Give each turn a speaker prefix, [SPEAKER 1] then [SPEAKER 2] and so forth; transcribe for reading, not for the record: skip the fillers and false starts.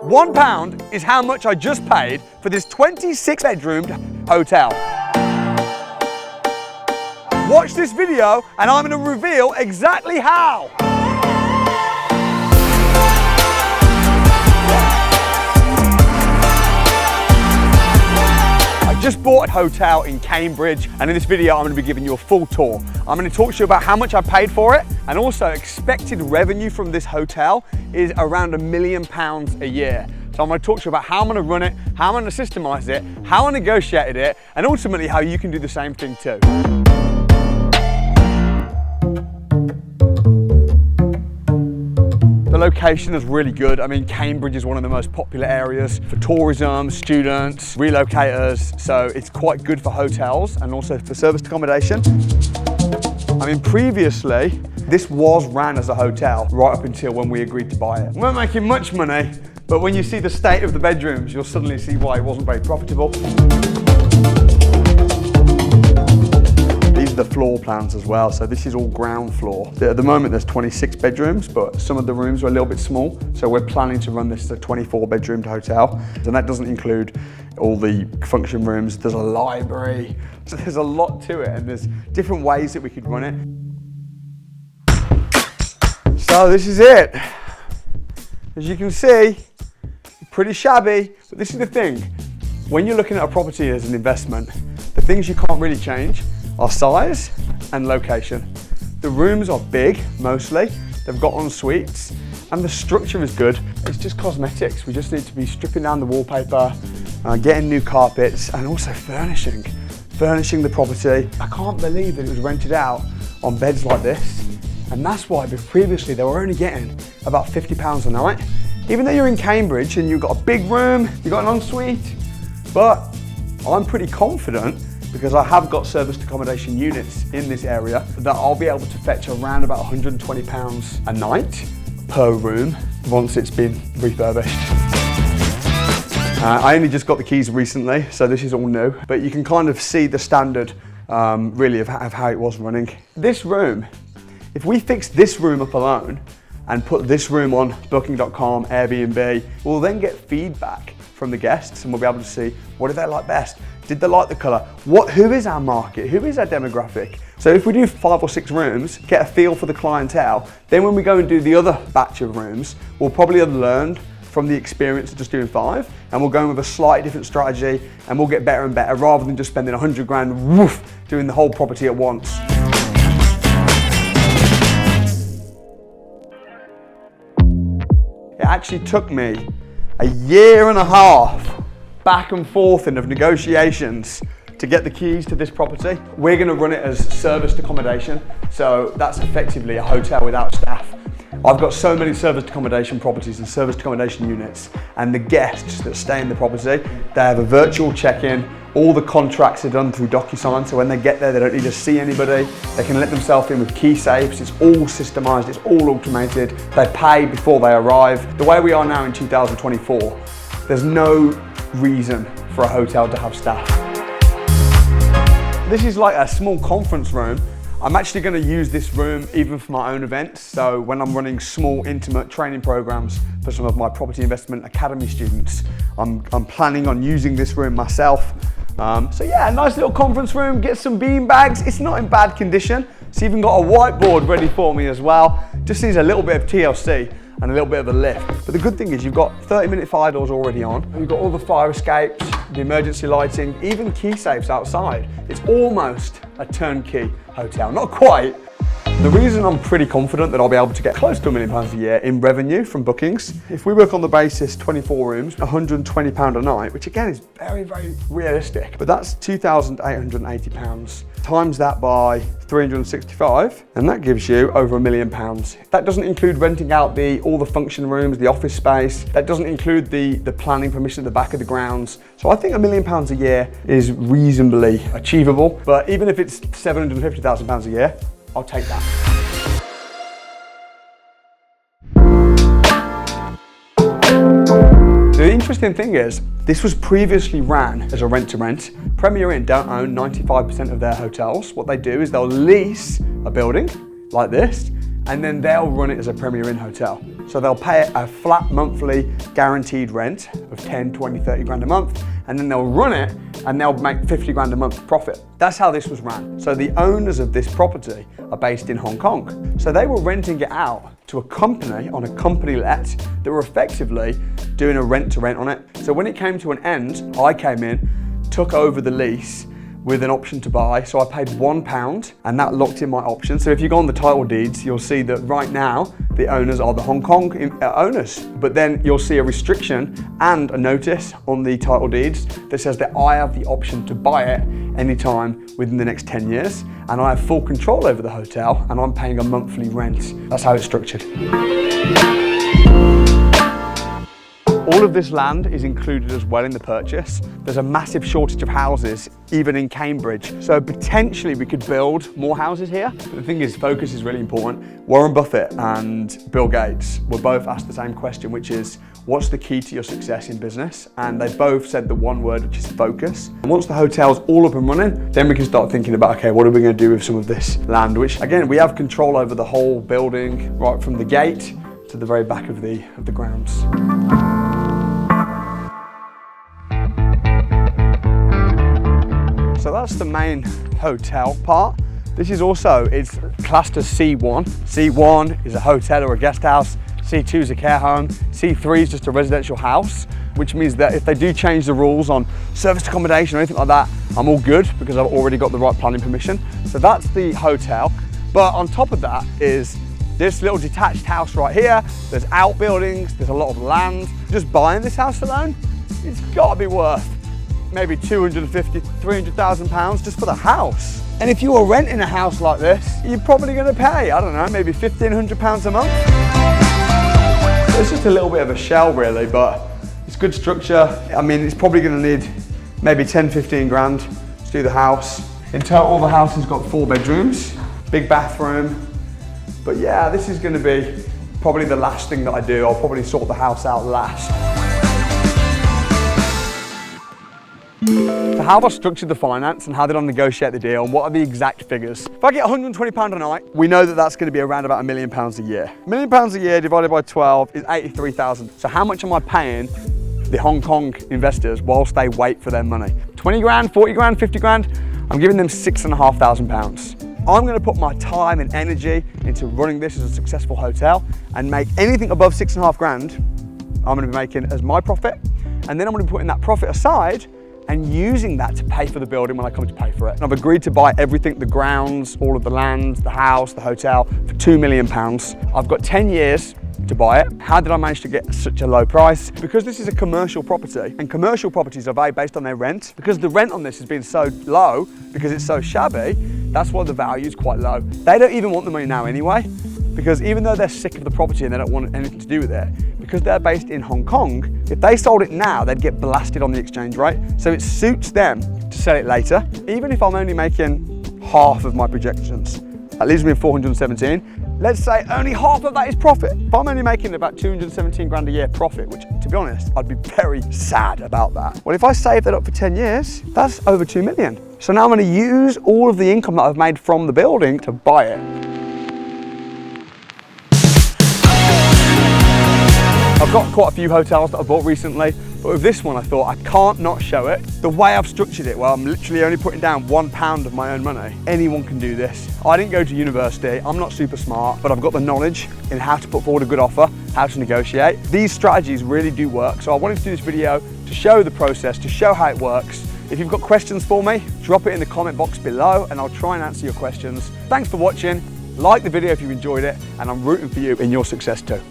[SPEAKER 1] £1 is how much I just paid for this 26-bedroomed hotel. Watch this video and I'm going to reveal exactly how. I just bought a hotel in Cambridge, and in this video I'm going to be giving you a full tour. I'm going to talk to you about how much I paid for it, and also expected revenue from this hotel is around £1 million a year. So I'm going to talk to you about how I'm going to run it, how I'm going to systemize it, how I negotiated it, and ultimately how you can do the same thing too. The location is really good. I mean, Cambridge is one of the most popular areas for tourism, students, relocators, so it's quite good for hotels and also for serviced accommodation. I mean, previously, this was ran as a hotel right up until when we agreed to buy it. We weren't making much money, but when you see the state of the bedrooms, you'll suddenly see why it wasn't very profitable. These are the floor plans as well, so this is all ground floor. At the moment there's 26 bedrooms, but some of the rooms are a little bit small, so we're planning to run this as a 24-bedroomed hotel. And that doesn't include all the function rooms. There's a library, so there's a lot to it, and there's different ways that we could run it. So this is it. As you can see, pretty shabby, but this is the thing. When you're looking at a property as an investment, the things you can't really change are size and location. The rooms are big, mostly. They've got en suites, and the structure is good. It's just cosmetics. We just need to be stripping down the wallpaper, getting new carpets, and also furnishing the property. I can't believe that it was rented out on beds like this, and that's why previously they were only getting about £50 a night. Even though you're in Cambridge and you've got a big room, you've got an ensuite, but I'm pretty confident, because I have got serviced accommodation units in this area, that I'll be able to fetch around about £120 a night per room once it's been refurbished. I only just got the keys recently, so this is all new, but you can kind of see the standard really of how it was running. This room, if we fix this room up alone and put this room on booking.com, Airbnb, we'll then get feedback from the guests and we'll be able to see what do they like best. Did they like the colour? Who is our market? Who is our demographic? So if we do 5 or 6 rooms, get a feel for the clientele, then when we go and do the other batch of rooms, we'll probably have learned from the experience of just doing 5, and we'll go in with a slightly different strategy, and we'll get better and better rather than just spending 100 grand woof, doing the whole property at once. It actually took me a year and a half back and forth of negotiations to get the keys to this property. We're going to run it as serviced accommodation, so that's effectively a hotel without staff. I've got so many serviced accommodation properties and serviced accommodation units, and the guests that stay in the property, they have a virtual check-in. All the contracts are done through DocuSign, so when they get there, they don't need to see anybody. They can let themselves in with key safes. It's all systemized, it's all automated. They pay before they arrive. The way we are now in 2024, there's no reason for a hotel to have staff. This is like a small conference room. I'm actually going to use this room even for my own events. So when I'm running small, intimate training programs for some of my property investment academy students, I'm planning on using this room myself. So yeah, a nice little conference room, get some bean bags. It's not in bad condition. It's even got a whiteboard ready for me as well. Just needs a little bit of TLC and a little bit of a lift. But the good thing is you've got 30-minute fire doors already on. You've got all the fire escapes, the emergency lighting, even key safes outside. It's almost a turnkey hotel, not quite. The reason I'm pretty confident that I'll be able to get close to £1 million a year in revenue from bookings, if we work on the basis 24 rooms, £120 a night, which again is very, very realistic, but that's £2,880. Times that by 365, and that gives you over £1 million. That doesn't include renting out all the function rooms, the office space. That doesn't include the planning permission at the back of the grounds. So I think £1 million a year is reasonably achievable, but even if it's £750,000 a year, I'll take that. The interesting thing is, this was previously ran as a rent-to-rent. Premier Inn don't own 95% of their hotels. What they do is they'll lease a building like this, and then they'll run it as a Premier Inn hotel. So they'll pay a flat monthly guaranteed rent of 10, 20, 30 grand a month, and then they'll run it and they'll make 50 grand a month profit. That's how this was ran. So the owners of this property are based in Hong Kong. So they were renting it out to a company on a company let that were effectively doing a rent to rent on it. So when it came to an end, I came in, took over the lease with an option to buy. So I paid £1 and that locked in my option. So if you go on the title deeds, you'll see that right now, the owners are the Hong Kong owners. But then you'll see a restriction and a notice on the title deeds that says that I have the option to buy it anytime within the next 10 years. And I have full control over the hotel and I'm paying a monthly rent. That's how it's structured. All of this land is included as well in the purchase. There's a massive shortage of houses, even in Cambridge. So potentially we could build more houses here. But the thing is, focus is really important. Warren Buffett and Bill Gates were both asked the same question, which is, what's the key to your success in business? And they both said the one word, which is focus. And once the hotel's all up and running, then we can start thinking about, okay, what are we going to do with some of this land? Which again, we have control over the whole building, right from the gate to the very back of the grounds. So that's the main hotel part. This is also, it's classed as C1. C1 is a hotel or a guest house. C2 is a care home. C3 is just a residential house, which means that if they do change the rules on serviced accommodation or anything like that, I'm all good because I've already got the right planning permission. So that's the hotel. But on top of that is this little detached house right here. There's outbuildings, there's a lot of land. Just buying this house alone, it's gotta be worth maybe 250, 300,000 pounds just for the house. And if you were renting a house like this, you're probably gonna pay, I don't know, maybe 1,500 pounds a month. So it's just a little bit of a shell really, but it's good structure. I mean, it's probably gonna need maybe 10, 15 grand to do the house. In total, the house has got 4 bedrooms, big bathroom. But yeah, this is gonna be probably the last thing that I do. I'll probably sort the house out last. So how have I structured the finance and how did I negotiate the deal and what are the exact figures? If I get £120 a night, we know that that's going to be around about £1 million a year. £1 million a year divided by 12 is 83,000. So how much am I paying the Hong Kong investors whilst they wait for their money? 20 grand, 40 grand, 50 grand? I'm giving them £6,500. I'm going to put my time and energy into running this as a successful hotel and make anything above 6.5 grand I'm going to be making as my profit. And then I'm going to be putting that profit aside and using that to pay for the building when I come to pay for it. And I've agreed to buy everything, the grounds, all of the land, the house, the hotel, for £2 million. I've got 10 years to buy it. How did I manage to get such a low price? Because this is a commercial property, and commercial properties are valued based on their rent. Because the rent on this has been so low, because it's so shabby, that's why the value is quite low. They don't even want the money now anyway, because even though they're sick of the property and they don't want anything to do with it, because they're based in Hong Kong, if they sold it now, they'd get blasted on the exchange rate. So it suits them to sell it later. Even if I'm only making half of my projections, that leaves me in 417. Let's say only half of that is profit. If I'm only making about 217 grand a year profit, which to be honest, I'd be very sad about that. Well, if I save that up for 10 years, that's over 2 million. So now I'm gonna use all of the income that I've made from the building to buy it. I've got quite a few hotels that I bought recently, but with this one I thought I can't not show it. The way I've structured it, well, I'm literally only putting down £1 of my own money. Anyone can do this. I didn't go to university, I'm not super smart, but I've got the knowledge in how to put forward a good offer, how to negotiate. These strategies really do work, so I wanted to do this video to show the process, to show how it works. If you've got questions for me, drop it in the comment box below and I'll try and answer your questions. Thanks for watching, like the video if you enjoyed it, and I'm rooting for you in your success too.